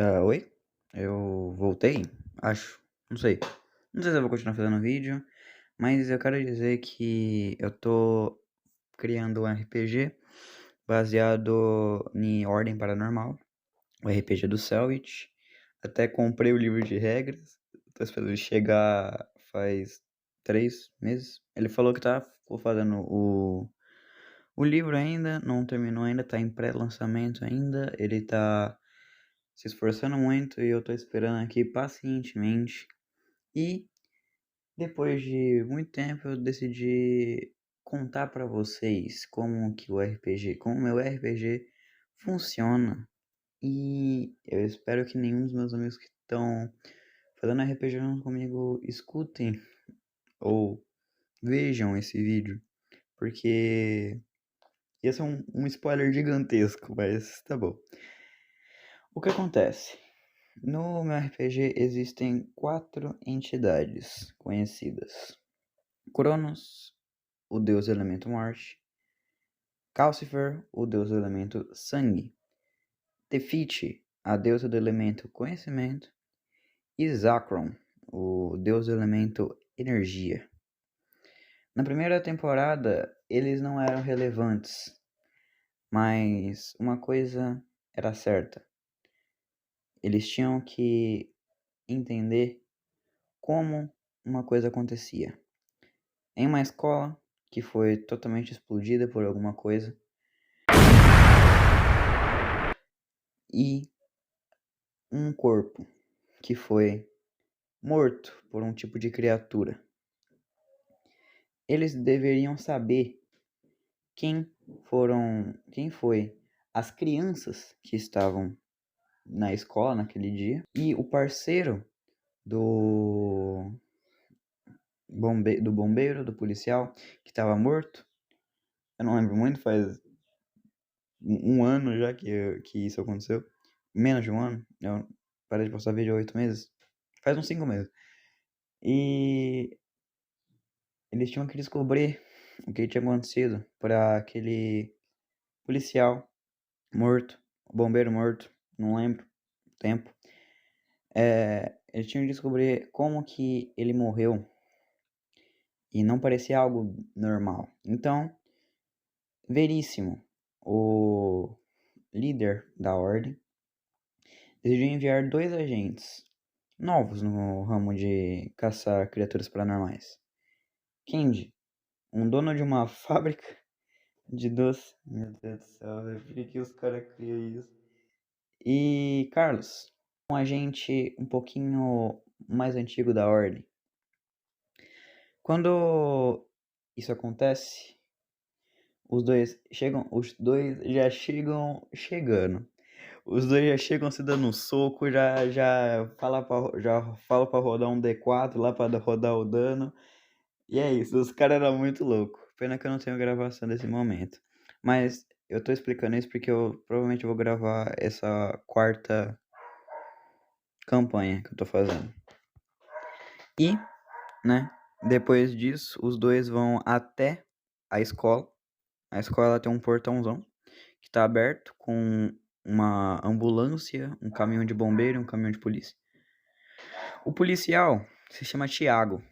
Oi, eu voltei, acho, não sei. Não sei se eu vou continuar fazendo vídeo, mas eu quero dizer que eu tô criando um RPG baseado em Ordem Paranormal, o RPG do Selvit. Até comprei o livro de regras, tô esperando ele chegar faz 3 meses. Ele falou que ficou fazendo o livro ainda, não terminou ainda, tá em pré-lançamento ainda, ele tá se esforçando muito e eu tô esperando aqui pacientemente. E depois de muito tempo eu decidi contar pra vocês como que o RPG, como o meu RPG funciona. E eu espero que nenhum dos meus amigos que estão fazendo RPG junto comigo escutem ou vejam esse vídeo, porque ia ser um spoiler gigantesco, mas tá bom. O que acontece? No meu RPG existem 4 entidades conhecidas: Cronos, o deus do elemento morte; Calcifer, o deus do elemento sangue; Tefiti, a deusa do elemento conhecimento; e Zakron, o deus do elemento energia. Na primeira temporada, eles não eram relevantes, mas uma coisa era certa: eles tinham que entender como uma coisa acontecia. Em uma escola que foi totalmente explodida por alguma coisa e um corpo que foi morto por um tipo de criatura. Eles deveriam saber quem foi as crianças que estavam na escola naquele dia e o parceiro do bombeiro, do policial que estava morto. Eu não lembro muito, faz um ano já que isso aconteceu. Menos de um ano. Eu parei de postar vídeo há 8 meses. Faz uns 5 meses. E eles tinham que descobrir o que tinha acontecido para aquele policial morto, bombeiro morto, não lembro o tempo. Eles tinham que descobrir como que ele morreu e não parecia algo normal. Então, Veríssimo, o líder da ordem, decidiu enviar 2 agentes novos no ramo de caçar criaturas paranormais. Kendi, um dono de uma fábrica de doce. Meu Deus do céu, velho, por que os caras criam isso? E Carlos, um agente um pouquinho mais antigo da ordem. Quando isso acontece, os dois já chegam chegando. Os dois já chegam se dando um soco, já fala pra rodar um D4 lá pra rodar o dano. E é isso, os caras eram muito loucos. Pena que eu não tenho gravação desse momento. Mas eu tô explicando isso porque eu provavelmente vou gravar essa quarta campanha que eu tô fazendo. E, né, depois disso, os dois vão até a escola. A escola tem um portãozão que tá aberto com uma ambulância, um caminhão de bombeiro e um caminhão de polícia. O policial se chama Tiago.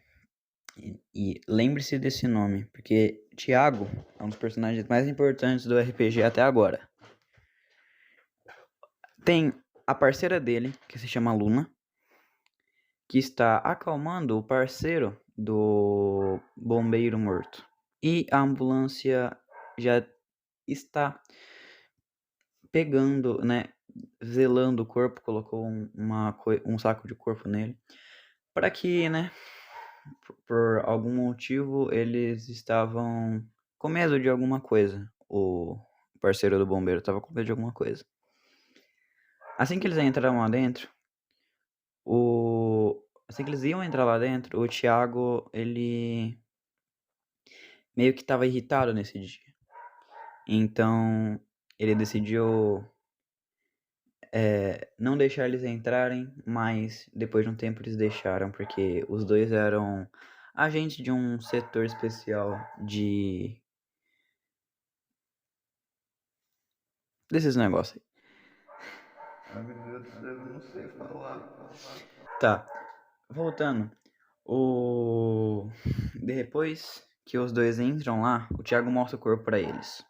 E lembre-se desse nome, porque Tiago é um dos personagens mais importantes do RPG até agora. Tem a parceira dele, que se chama Luna, que está acalmando o parceiro do bombeiro morto. E a ambulância já está pegando, né, zelando o corpo, colocou um saco de corpo nele, para que, né, por algum motivo eles estavam com medo de alguma coisa. O parceiro do bombeiro estava com medo de alguma coisa. Assim que eles entraram lá dentro, assim que eles iam entrar lá dentro, o Thiago, ele meio que estava irritado nesse dia. Então, ele decidiu não deixar eles entrarem, mas depois de um tempo eles deixaram, porque os dois eram agentes de um setor especial desses negócios aí. Meu Deus do céu, eu não sei falar. Tá, voltando. O... Depois que os dois entram lá, o Thiago mostra o corpo pra eles.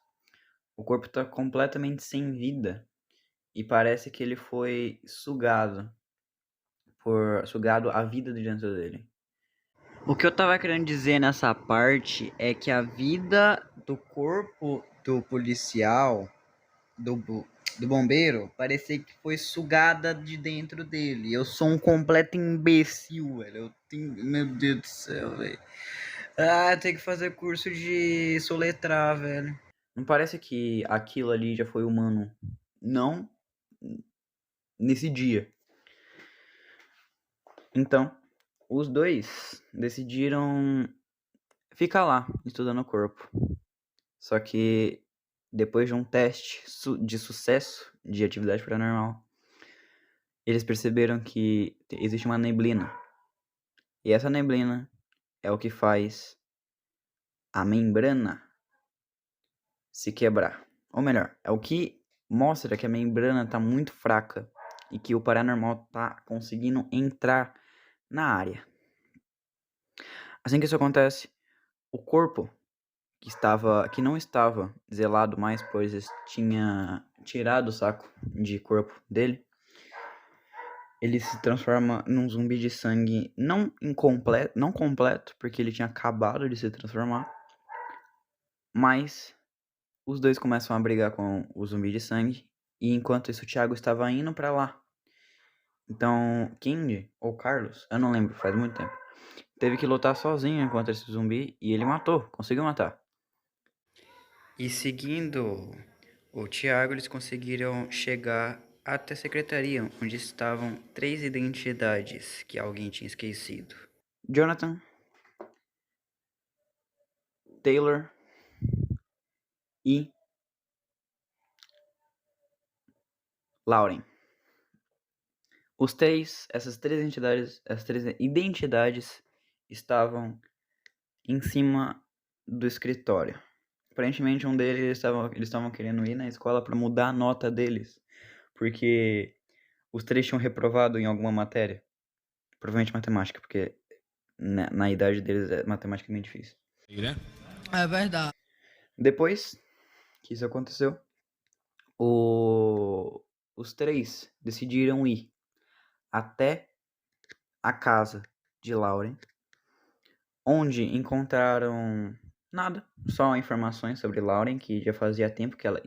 O corpo tá completamente sem vida e parece que ele foi sugado a vida de dentro dele. O que eu tava querendo dizer nessa parte é que a vida do corpo do policial, do bombeiro, parecia que foi sugada de dentro dele. Eu sou um completo imbecil, velho. Meu Deus do céu, velho. Ah, tem que fazer curso de soletrar, velho. Não parece que aquilo ali já foi humano. Não nesse dia. Então, os dois decidiram ficar lá, estudando o corpo. Só que depois de um teste de sucesso de atividade paranormal, eles perceberam que existe uma neblina. E essa neblina é o que faz a membrana se quebrar. Ou melhor, é o que mostra que a membrana está muito fraca e que o paranormal está conseguindo entrar na área. Assim que isso acontece, o corpo que não estava zelado mais, pois tinha tirado o saco de corpo dele, ele se transforma num zumbi de sangue não completo, porque ele tinha acabado de se transformar, mas os dois começam a brigar com o zumbi de sangue, e enquanto isso o Thiago estava indo pra lá. Então, King ou Carlos, eu não lembro, faz muito tempo, teve que lutar sozinho contra esse zumbi e ele conseguiu matar. E seguindo o Thiago, eles conseguiram chegar até a secretaria, onde estavam 3 identidades que alguém tinha esquecido: Jonathan, Taylor e Lauren. Essas três identidades estavam em cima do escritório. Aparentemente um deles eles estavam querendo ir na escola para mudar a nota deles, porque os três tinham reprovado em alguma matéria, provavelmente matemática, porque na idade deles é matematicamente difícil. É verdade. Depois que isso aconteceu, os três decidiram ir até a casa de Lauren, onde encontraram nada, só informações sobre Lauren, que já fazia tempo que ela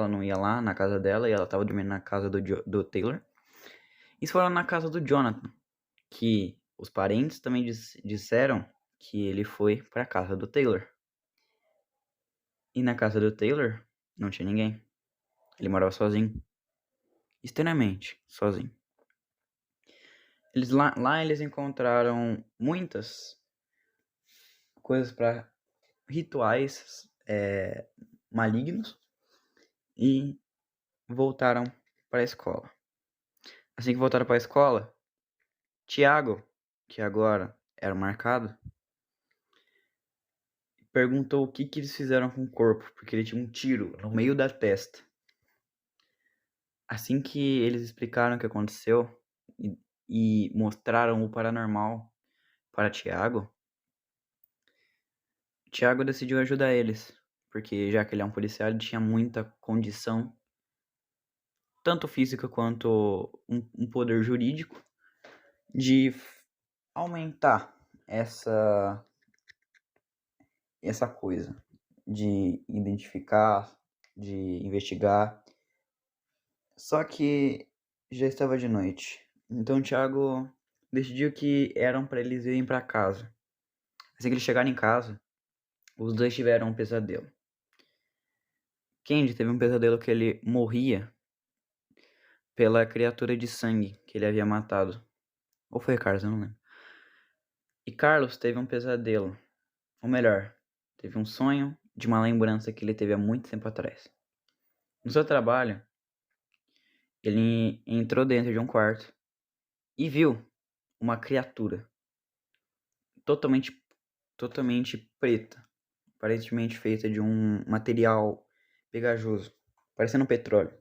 não ia lá na casa dela e ela estava dormindo na casa do Taylor. E foram na casa do Jonathan, que os parentes também disseram que ele foi para a casa do Taylor. E na casa do Taylor não tinha ninguém. Ele morava sozinho. Extremamente sozinho. Lá eles encontraram muitas coisas para rituais malignos e voltaram para a escola. Assim que voltaram para a escola, Tiago, que agora era marcado, perguntou o que eles fizeram com o corpo, porque ele tinha um tiro no meio da testa. Assim que eles explicaram o que aconteceu e mostraram o paranormal para Tiago decidiu ajudar eles, porque já que ele é um policial, ele tinha muita condição, tanto física quanto um poder jurídico, de aumentar essa coisa, de identificar, de investigar. Só que já estava de noite, então o Thiago decidiu que eram para eles irem para casa. Assim que eles chegaram em casa, os dois tiveram um pesadelo. Candy teve um pesadelo que ele morria pela criatura de sangue que ele havia matado. Ou foi Carlos, eu não lembro. E Carlos teve um pesadelo. Ou melhor, teve um sonho de uma lembrança que ele teve há muito tempo atrás. No seu trabalho, ele entrou dentro de um quarto e viu uma criatura totalmente preta, aparentemente feita de um material pegajoso, parecendo petróleo.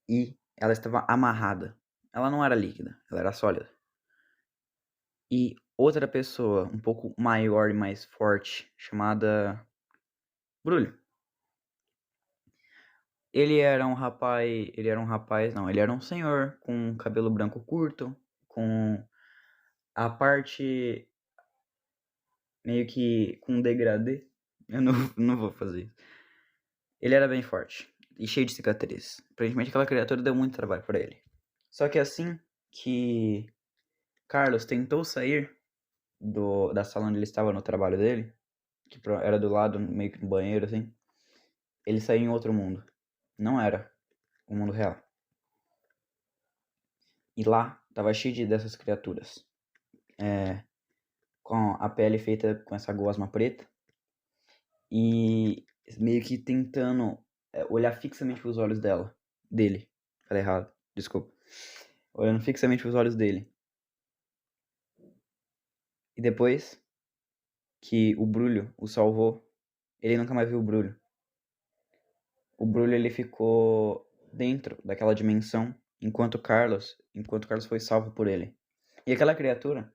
e ela estava amarrada. Ela não era líquida, ela era sólida. E outra pessoa, um pouco maior e mais forte, chamada Brulho. Ele era um rapaz, não, ele era um senhor com cabelo branco curto, com a parte meio que com degradê. Eu não vou fazer isso. Ele era bem forte e cheio de cicatrizes. Aparentemente aquela criatura deu muito trabalho pra ele. Só que assim que Carlos tentou sair da sala onde ele estava no trabalho dele, que era do lado, meio que no banheiro, assim, ele saiu em outro mundo. Não era o mundo real. E lá tava cheio dessas criaturas. Com a pele feita com essa gosma preta. E meio que tentando olhar fixamente pros olhos dele. Falei errado, desculpa. Olhando fixamente pros olhos dele. E depois que o Brulho o salvou, ele nunca mais viu o Brulho. O Brulho ele ficou dentro daquela dimensão enquanto Carlos foi salvo por ele. E aquela criatura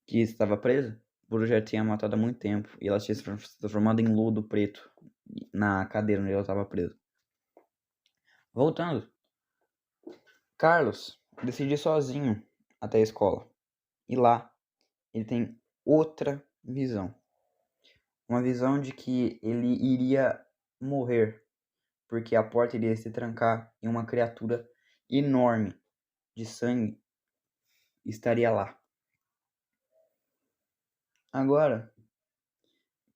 que estava presa, o Brulho já tinha matado há muito tempo e ela tinha se transformado em lodo preto na cadeira onde ela estava presa. Voltando, Carlos decide ir sozinho até a escola. E lá ele tem outra visão. Uma visão de que ele iria morrer, porque a porta iria se trancar e uma criatura enorme de sangue estaria lá. Agora,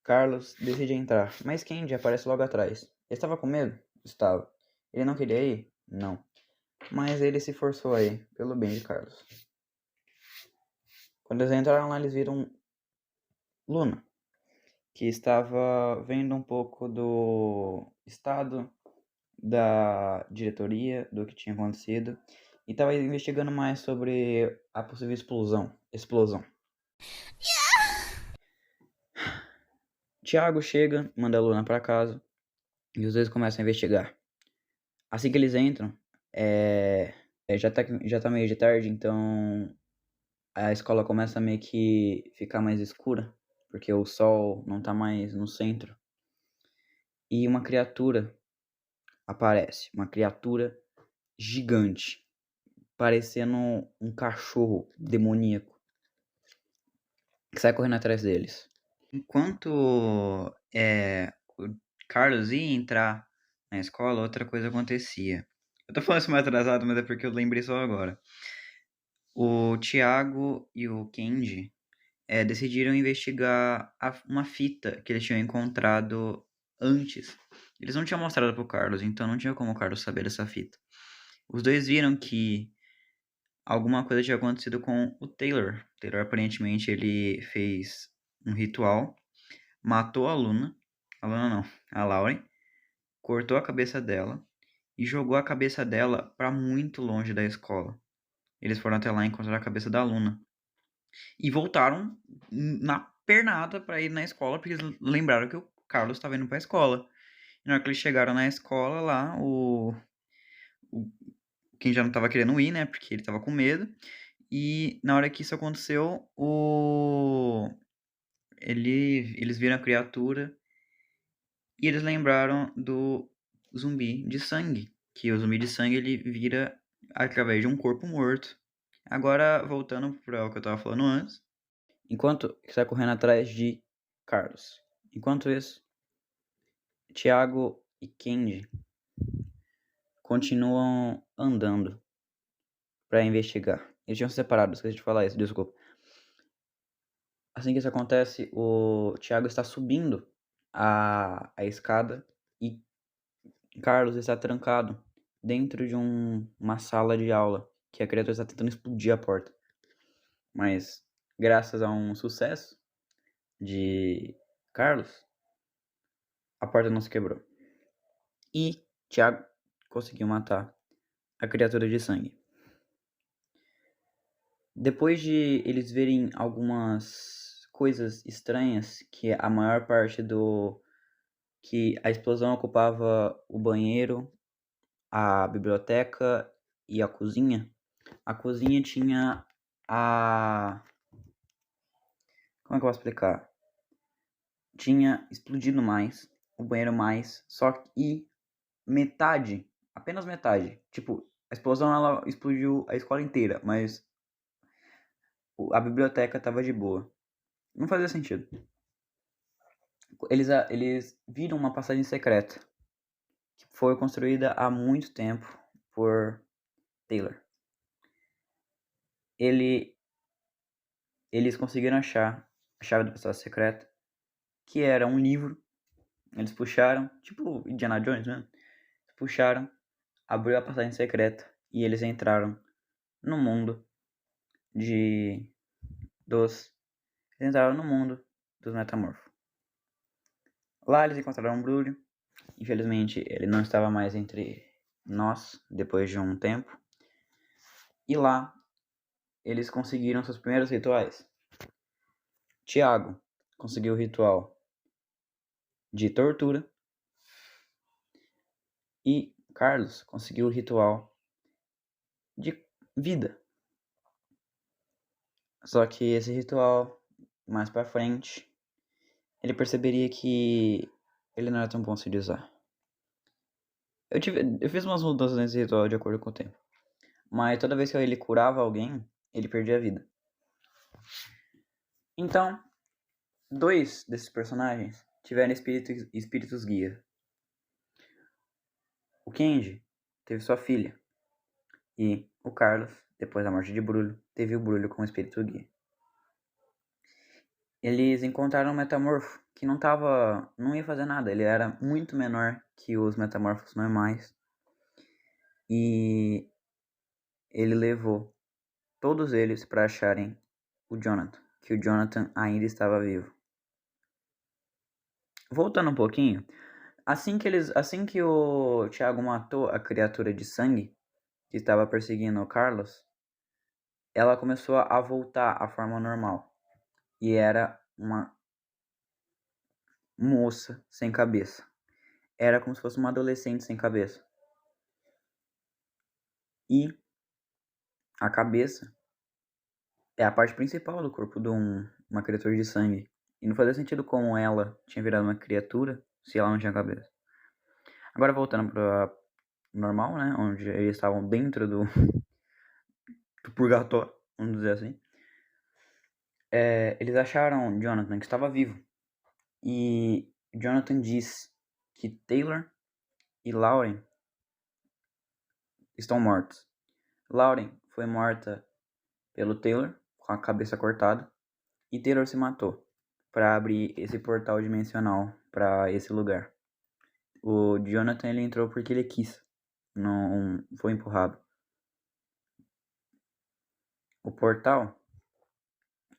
Carlos decide entrar, mas Candy aparece logo atrás. Ele estava com medo? Estava. Ele não queria ir? Não. Mas ele se forçou a ir, pelo bem de Carlos. Quando eles entraram lá, eles viram Luna, que estava vendo um pouco do estado da diretoria, do que tinha acontecido, e estava investigando mais sobre a possível explosão. Tiago chega, manda a Luna para casa, e os dois começam a investigar. Assim que eles entram, já tá meio de tarde, então a escola começa a meio que ficar mais escura, porque o sol não tá mais no centro. E uma criatura aparece, uma criatura gigante, parecendo um cachorro demoníaco, que sai correndo atrás deles. Enquanto o Carlos ia entrar na escola, outra coisa acontecia. Eu tô falando isso mais atrasado, mas é porque eu lembrei só agora. O Thiago e o Kenji decidiram investigar uma fita que eles tinham encontrado antes. Eles não tinham mostrado pro Carlos, então não tinha como o Carlos saber dessa fita. Os dois viram que alguma coisa tinha acontecido com o Taylor. O Taylor, aparentemente, ele fez um ritual, matou a Luna não, a Lauren, cortou a cabeça dela e jogou a cabeça dela para muito longe da escola. Eles foram até lá encontrar a cabeça da Luna. E voltaram na pernada para ir na escola, porque eles lembraram que o Carlos estava indo para a escola. E na hora que eles chegaram na escola lá, quem já não estava querendo ir, né? Porque ele estava com medo. E na hora que isso aconteceu, eles viram a criatura e eles lembraram do zumbi de sangue. Que o zumbi de sangue ele vira através de um corpo morto. Agora, voltando para o que eu estava falando antes. Enquanto está correndo atrás de Carlos. Enquanto isso, Thiago e Kenji continuam andando para investigar. Eles tinham se separado, esqueci de falar isso, desculpa. Assim que isso acontece, o Thiago está subindo a escada e Carlos está trancado dentro de uma sala de aula, que a criatura está tentando explodir a porta. Mas, graças a um sucesso de Carlos, a porta não se quebrou. E Thiago conseguiu matar a criatura de sangue. Depois de eles verem algumas coisas estranhas, que a maior parte que a explosão ocupava o banheiro a biblioteca e a cozinha. A cozinha tinha a... Como é que eu posso explicar? Tinha explodido mais, o banheiro mais, só que metade, apenas metade. Tipo, a explosão ela explodiu a escola inteira, mas a biblioteca tava de boa. Não fazia sentido. Eles viram uma passagem secreta que foi construída há muito tempo por Taylor. Eles conseguiram achar a chave da passagem secreta, que era um livro. Eles puxaram, tipo Indiana Jones mesmo. Puxaram, abriu a passagem secreta e eles entraram no mundo de dos eles entraram no mundo dos metamorfos. Lá eles encontraram um Brulho. Infelizmente ele não estava mais entre nós depois de um tempo. E lá eles conseguiram seus primeiros rituais. Tiago conseguiu o ritual de tortura e Carlos conseguiu o ritual de vida. Só que esse ritual, mais pra frente, ele perceberia que ele não era tão bom se de usar. Eu fiz umas mudanças nesse ritual de acordo com o tempo. Mas toda vez que ele curava alguém, ele perdia a vida. Então, 2 desses personagens tiveram espíritos guia. O Kenji teve sua filha. E o Carlos, depois da morte de Brulho, teve o Brulho como espírito guia. Eles encontraram um metamorfo que não ia fazer nada. Ele era muito menor que os metamorfos normais. E ele levou todos eles para acharem o Jonathan, que o Jonathan ainda estava vivo. Voltando um pouquinho, assim que o Thiago matou a criatura de sangue que estava perseguindo o Carlos, ela começou a voltar à forma normal. E era uma moça sem cabeça. Era como se fosse uma adolescente sem cabeça. E a cabeça é a parte principal do corpo de uma criatura de sangue. E não fazia sentido como ela tinha virado uma criatura se ela não tinha cabeça. Agora voltando para normal, né? Onde eles estavam dentro do purgatório, vamos dizer assim. Eles acharam Jonathan que estava vivo. E Jonathan disse que Taylor e Lauren estão mortos. Lauren foi morta pelo Taylor com a cabeça cortada e Taylor se matou para abrir esse portal dimensional para esse lugar. O Jonathan ele entrou porque ele quis, não foi empurrado. O portal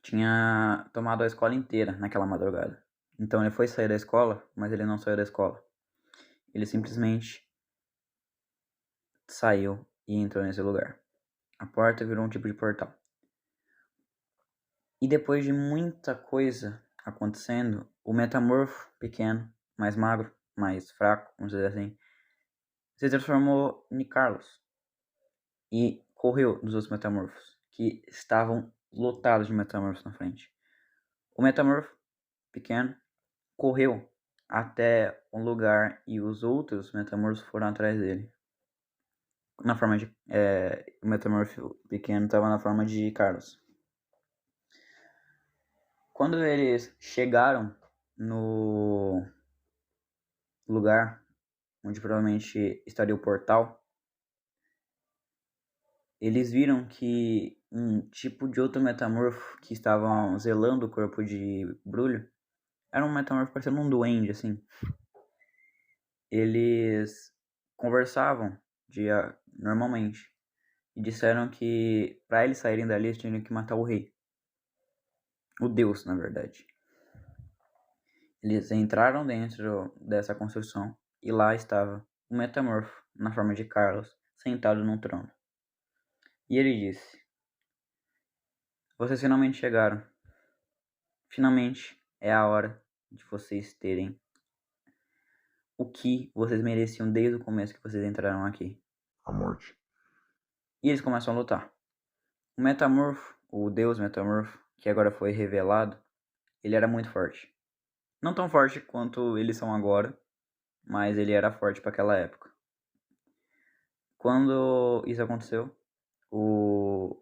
tinha tomado a escola inteira naquela madrugada. Então ele foi sair da escola, mas ele não saiu da escola. Ele simplesmente saiu e entrou nesse lugar. A porta virou um tipo de portal. E depois de muita coisa acontecendo, o metamorfo pequeno, mais magro, mais fraco, vamos dizer assim, se transformou em Carlos e correu dos outros metamorfos, que estavam lotados de metamorfos na frente. O metamorfo pequeno correu até um lugar e os outros metamorfos foram atrás dele. Na forma de... o metamorfo pequeno estava na forma de Carlos. Quando eles chegaram no lugar onde provavelmente estaria o portal, eles viram que um tipo de outro metamorfo que estavam zelando o corpo de Brulho era um metamorfo parecendo um duende, assim. Eles conversavam normalmente e disseram que para eles saírem dali eles tinham que matar o rei. O deus, na verdade. Eles entraram dentro dessa construção e lá estava o metamorfo, na forma de Carlos, sentado num trono. E ele disse: vocês finalmente chegaram. Finalmente é a hora de vocês terem o que vocês mereciam desde o começo que vocês entraram aqui. a morte. E eles começam a lutar. O Metamorfo, o Deus Metamorfo, que agora foi revelado, ele era muito forte. Não tão forte quanto eles são agora, mas ele era forte para aquela época. Quando isso aconteceu, o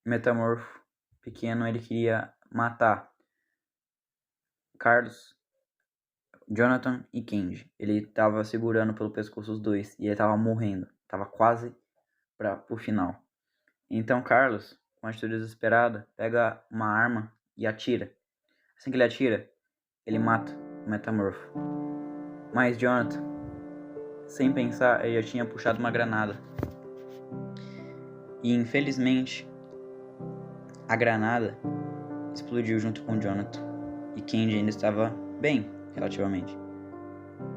Metamorfo pequeno, ele queria matar Carlos, Jonathan e Kenji. Ele tava segurando pelo pescoço os dois e ele tava morrendo. Tava quase pro final. Então Carlos, com a atitude desesperada, pega uma arma e atira. Assim que ele atira, ele mata o Metamorfo. Mas Jonathan, sem pensar, ele já tinha puxado uma granada. E infelizmente, a granada explodiu junto com Jonathan. E Kenji ainda estava bem, relativamente.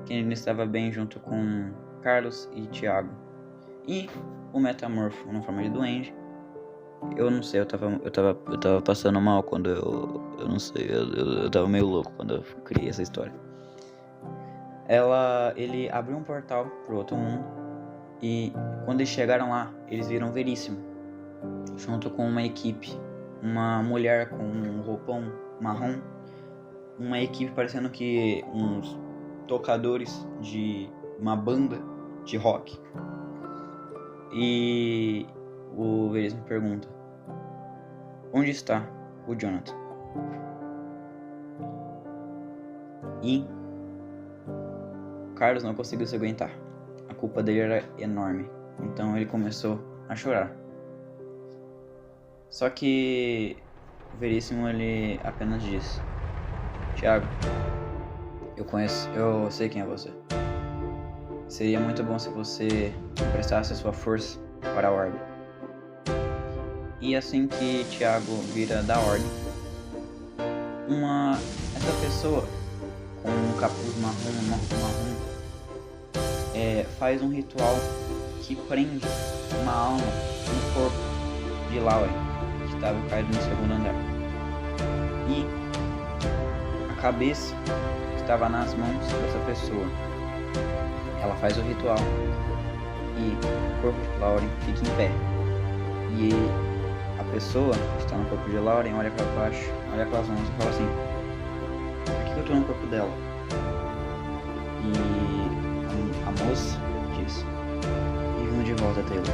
Kenji ainda estava bem junto com Carlos e Thiago. E o Metamorfo, na forma de duende. Eu não sei, eu tava passando mal quando eu não sei, eu tava meio louco quando eu criei essa história. Ele abriu um portal pro outro mundo e quando eles chegaram lá, eles viram Veríssimo, junto com uma equipe, uma mulher com um roupão marrom, uma equipe parecendo que uns tocadores de uma banda de rock. E o Veríssimo pergunta: onde está o Jonathan? E Carlos não conseguiu se aguentar. A culpa dele era enorme. Então ele começou a chorar. Só que o Veríssimo, ele apenas disse: Thiago, eu sei quem é você. Seria muito bom se você emprestasse a sua força para a Ordem. E assim que Thiago vira da Ordem, essa pessoa com um capuz marrom faz um ritual que prende uma alma no corpo de Lauren, que estava caído no segundo andar. E a cabeça estava nas mãos dessa pessoa. Ela faz o ritual e o corpo de Lauren fica em pé. E a pessoa que está no corpo de Lauren olha para baixo, olha para as mãos e fala assim: por que eu estou no corpo dela? E a moça diz: e vamos de volta, Taylor.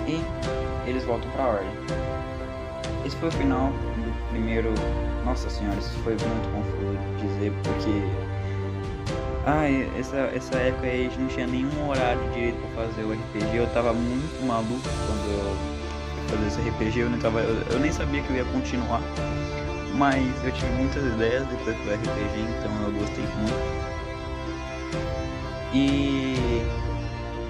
E eles voltam para a Ordem. Esse foi o final do primeiro. Nossa senhora, isso foi muito confuso de dizer, porque essa época aí a gente não tinha nenhum horário direito pra fazer o RPG. Eu tava muito maluco quando eu fazia esse RPG. Eu nem sabia que eu ia continuar, mas eu tive muitas ideias depois do RPG, então eu gostei muito. E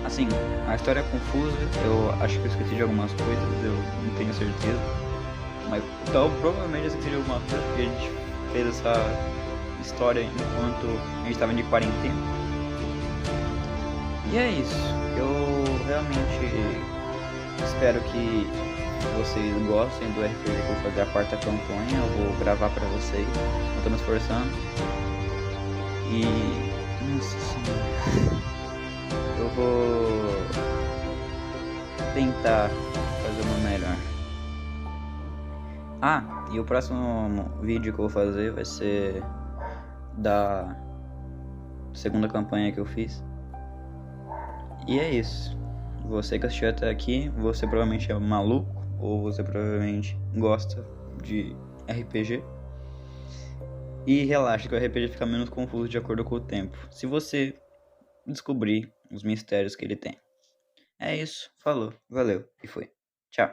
assim, a história é confusa. Eu acho que eu esqueci de algumas coisas, eu não tenho certeza, mas então, provavelmente eu esqueci de alguma coisa, porque a gente fez essa história enquanto a gente estava de quarentena. E é isso. Eu realmente espero que vocês gostem do RPG, que eu vou fazer a quarta campanha. Eu vou gravar pra vocês. Eu tô me esforçando. E nossa senhora, eu vou tentar fazer uma melhor. E o próximo vídeo que eu vou fazer vai ser da segunda campanha que eu fiz. E é isso. Você que assistiu até aqui, você provavelmente é maluco, ou você provavelmente gosta de RPG. E relaxa que o RPG fica menos confuso de acordo com o tempo, se você descobrir os mistérios que ele tem. É isso, falou, valeu e fui. Tchau.